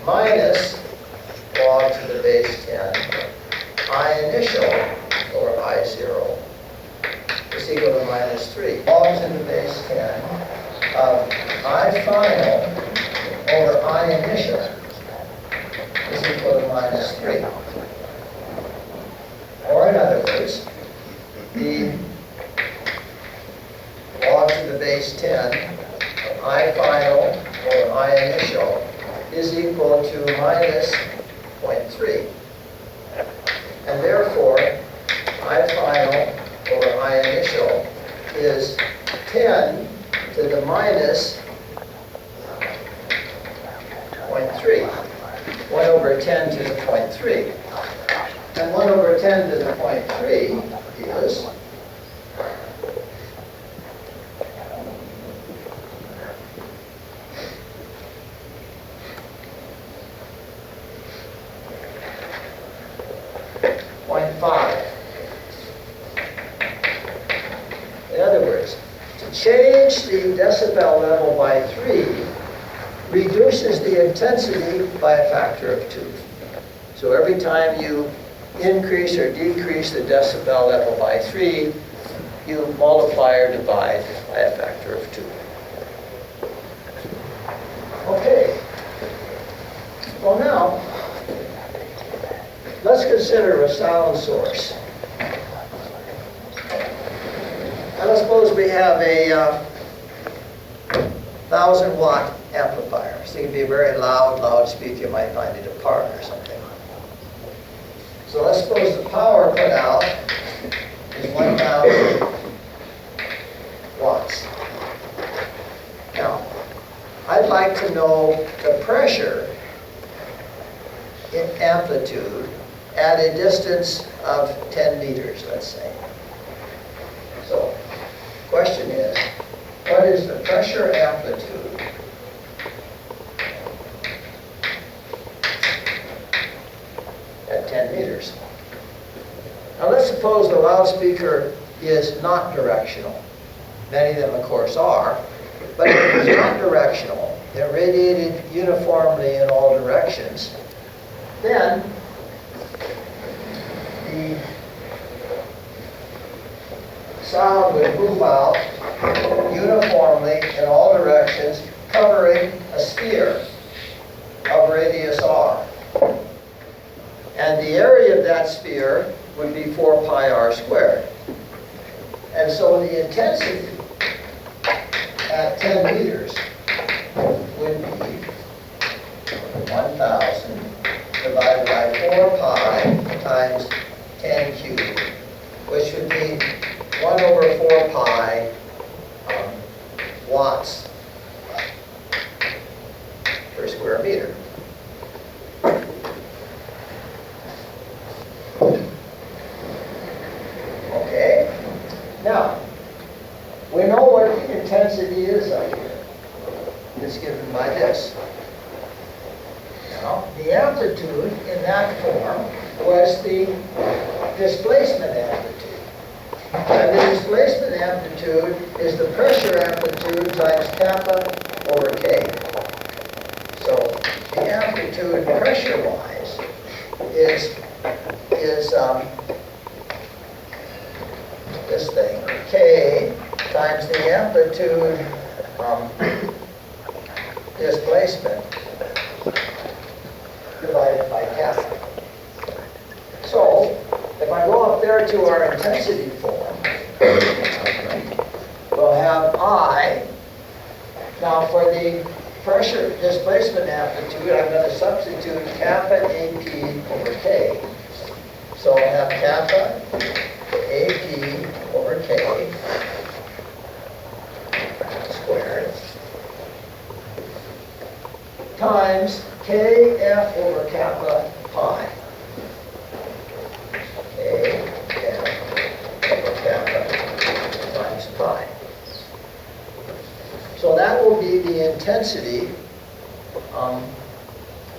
minus log to the base 10 I initial over I0 is equal to minus 3. Log to the base 10 of I final over I initial is equal to minus 3. Or in other words, the log to the base 10 of I final over I initial is equal to minus 0.3. And therefore, I final over I initial is 10 to the minus 0.3. 1 over 10 to the 0.3. And 1 over 10 to the 0.3 is 0.5. In other words, to change the decibel level by 3 reduces the intensity by a factor of 2. So every time you increase or decrease the decibel level by 3, you multiply or divide by a factor of 2. Okay. Well now, let's consider a sound source. And let's suppose we have a 1,000-watt amplifier. So it can be a very loud loudspeaker. You might find it at a park or something. So let's suppose the power put out is 1,000 watts. Now, I'd like to know the pressure in amplitude at a distance of 10 meters, let's say. So, question is, what is the pressure amplitude at 10 meters? Now let's suppose the loudspeaker is not directional. Many of them, of course, are. But if it's not directional, they're radiated uniformly in all directions, then the sound would move out uniformly in all directions, covering a sphere of radius r. And the area of that sphere would be 4 pi r squared. And so the intensity at 10 meters would be 1,000 divided by 4 pi times 10 cubed, which would be 1 over 4 pi watts per square meter. Okay, now we know what the intensity is up here. It's given by this. Now, the amplitude in that form was the displacement amplitude. And the displacement amplitude is the pressure amplitude times kappa over K. So the amplitude pressure-wise is this thing, K times the amplitude displacement divided by kappa. So if I go up there to our intensity form, we'll have I. Now for the pressure displacement amplitude, I'm going to substitute kappa AP over K. So I'll have kappa AP over K squared times KF over kappa pi. Times pi. So that will be the intensity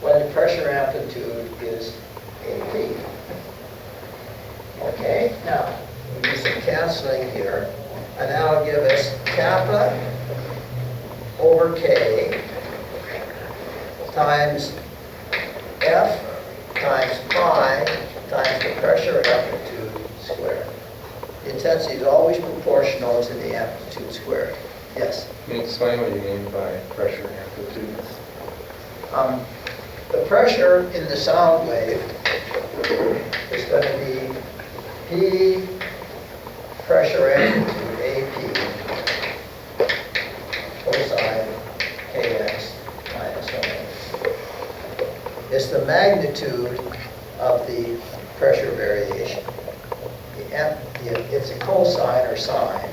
when the pressure amplitude is AP. Okay, now we do some canceling here, and that'll give us kappa over K times F times pi times the pressure amplitude squared. The intensity is always proportional to the amplitude squared. Yes? Can you explain what you mean by pressure amplitude? The pressure in the sound wave is going to be P pressure amplitude, AP, cosine kx minus omega. It's the magnitude of the pressure variation. It's a cosine or sine,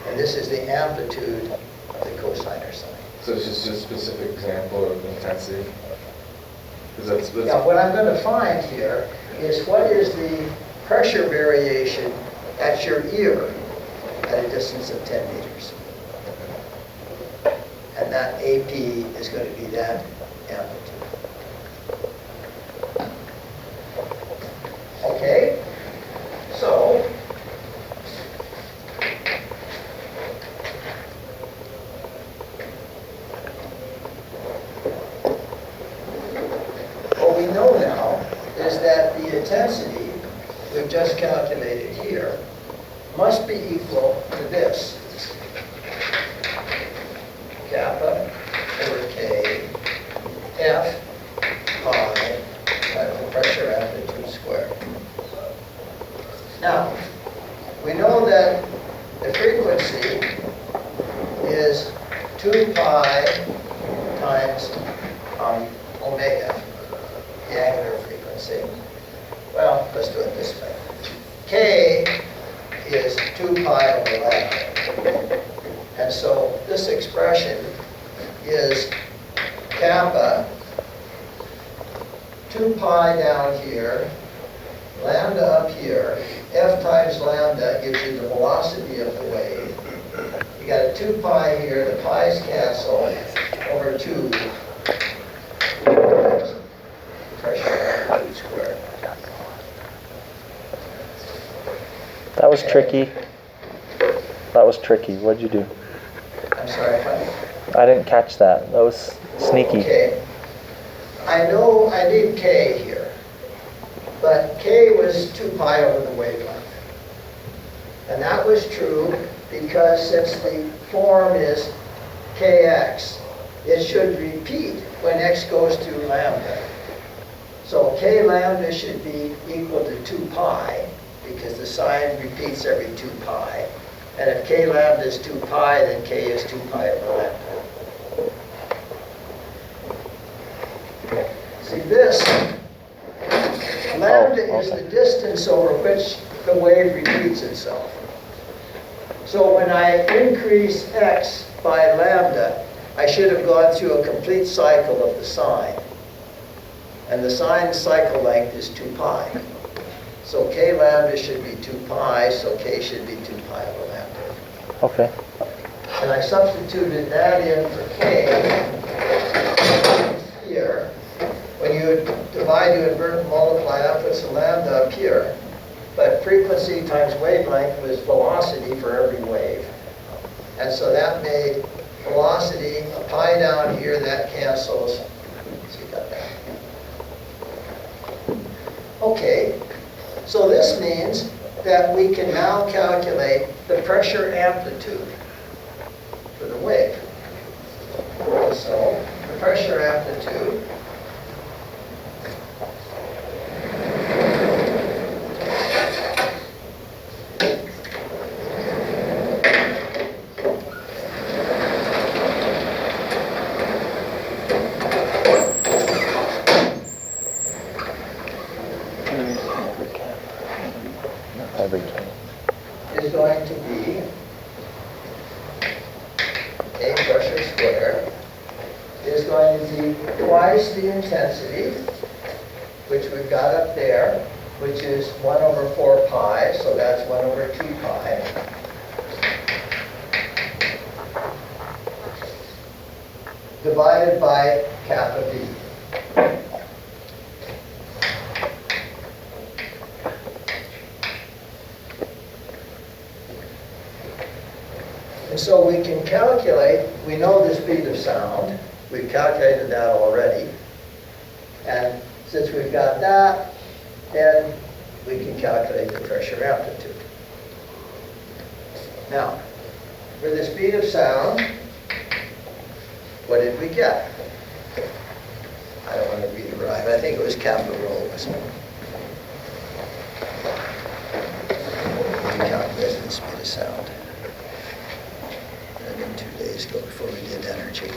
and this is the amplitude of the cosine or sine. So it's just a specific example of intensity? That's Now, what I'm going to find here is what is the pressure variation at your ear at a distance of 10 meters. And that AP is going to be that amplitude. Okay? So, what we know now is that the intensity we've just calculated here must be equal to this. Kappa over K F pi times the pressure amplitude squared. Now, we know that the frequency is 2 pi times omega, the angular frequency. Well, let's do it this way. K is 2 pi over lambda. And so this expression is kappa, 2 pi down here, lambda up here. F times lambda gives you the velocity of the wave. You got a 2 pi here, the pi's cancel, over 2 times pressure amplitude squared. That was tricky. That was tricky. What'd you do? I'm sorry, honey. I didn't catch that. That was sneaky. Okay. I know I need K here, but K was 2 pi over the wavelength. And that was true because since the form is Kx, it should repeat when x goes to lambda. So K lambda should be equal to 2 pi because the sign repeats every 2 pi. And if K lambda is 2 pi, then K is 2 pi over lambda. See this, lambda is the distance over which the wave repeats itself. So when I increase x by lambda, I should have gone through a complete cycle of the sine. And the sine cycle length is 2 pi. So K lambda should be 2 pi, so K should be 2 pi over lambda. Okay. And I substituted that in for K here. When you divide, you invert and multiply, that puts the lambda up here. But frequency times wavelength was velocity for every wave. And so that made velocity, a pi down here, that cancels. So you got that. Okay, so this means that we can now calculate the pressure amplitude for the wave. So the pressure amplitude is going to be A pressure squared is going to be twice the intensity, which we've got up there, which is 1 over 4 pi, so that's 1 over 2 pi. Divided by kappa B. And so we can calculate, we know the speed of sound, we've calculated that already, and Since we've got that, then we can calculate the pressure amplitude. Now, for the speed of sound, what did we get? I don't want to read it right. I think it was capital rho, wasn't it? We calculated the speed of sound. And then 2 days ago before we did energy.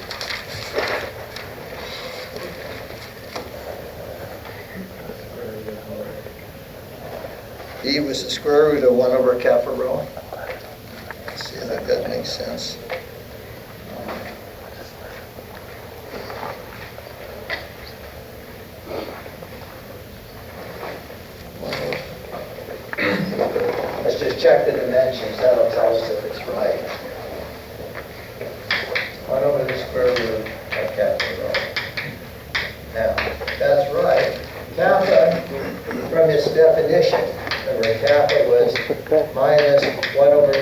E was the square root of 1 over kappa rho. See, that makes sense. Let's just check the dimensions. That'll tell us if it's right. 1 over the square root of kappa rho. Now, that's right. Kappa, from its definition, remember kappa was minus 1 over d,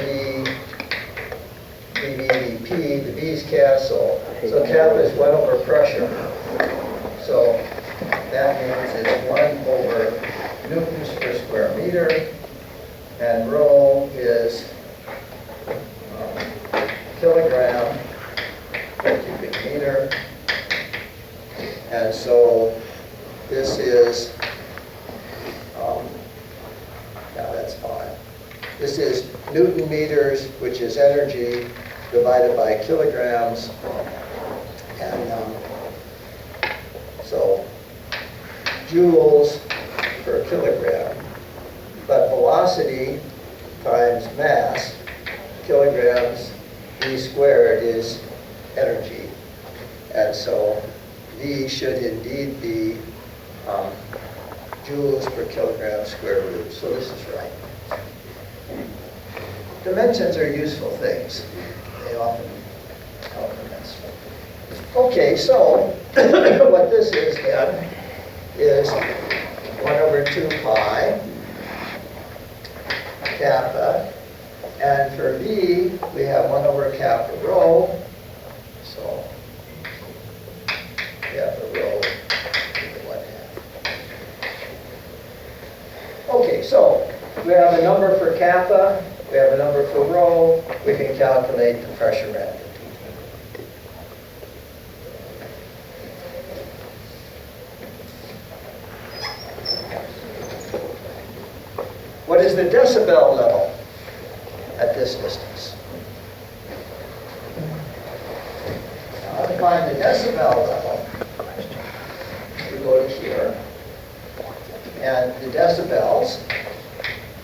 dv dp, the b's cancel. So kappa is 1 over pressure. So that means it's 1 over newtons per square meter, and rho is kilogram per cubic meter. And so this is, now that's fine. This is Newton meters, which is energy, divided by kilograms. And so joules per kilogram. But velocity times mass, kilograms, v squared is energy. And so V should indeed be joules per kilogram square root. So this is right. Dimensions are useful things. They often help us. Okay, so what this is then is 1 over 2 pi kappa. And for V, we have 1 over kappa rho. So kappa rho to the 1/2. Okay, so we have a number for kappa, we have a number for rho, we can calculate the pressure amplitude. What is the decibel level at this distance? Now, to find the decibel level, we go to here, and the decibels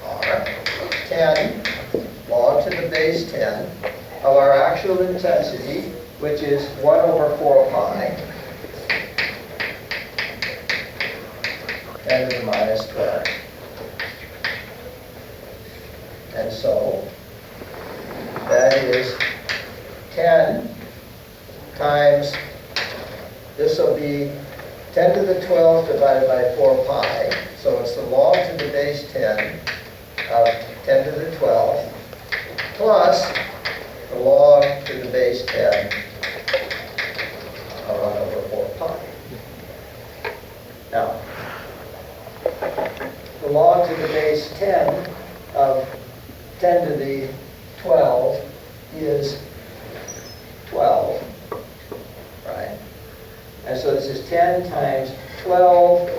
are 10 log to the base 10 of our actual intensity, which is 1 over 4 pi, 10 to the minus 12. And so that is 10 times, this will be 10 to the 12th divided by 4 pi. So it's the log to the base 10 of 10 to the 12th plus the log to the base 10 of 1 over 4 pi. Now, the log to the base 10 of 10 to the 12 is 12, right? And so this is 10 times 12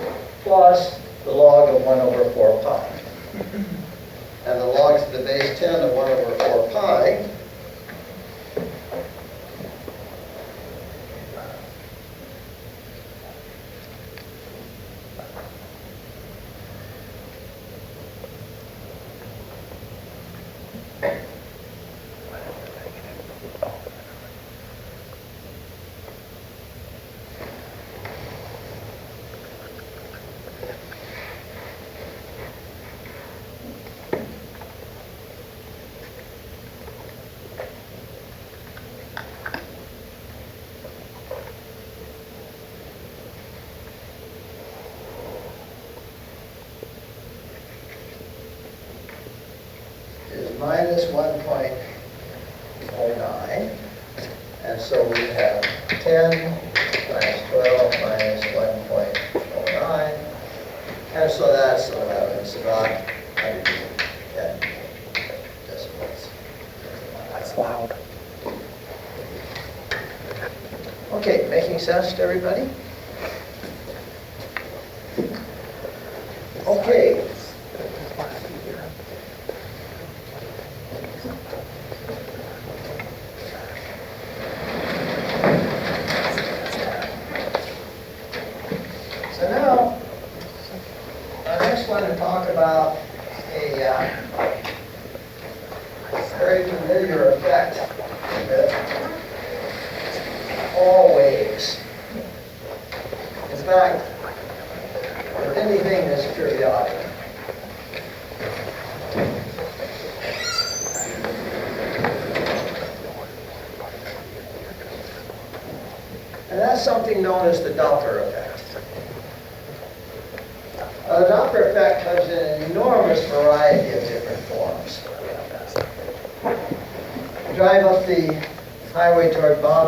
plus the log of 1 over 4 pi. And the log to the base 10 of 1 over 4 pi minus 1.09, and so we have 10 times 12 minus 1.09 impressed, everybody? Okay. So now, I next want to talk about a very familiar effect with all waves. In fact, with anything that's periodic. And that's something known as the Doppler effect. The Doppler effect comes in an enormous variety of different forms. Drive up the highway toward Bonneville.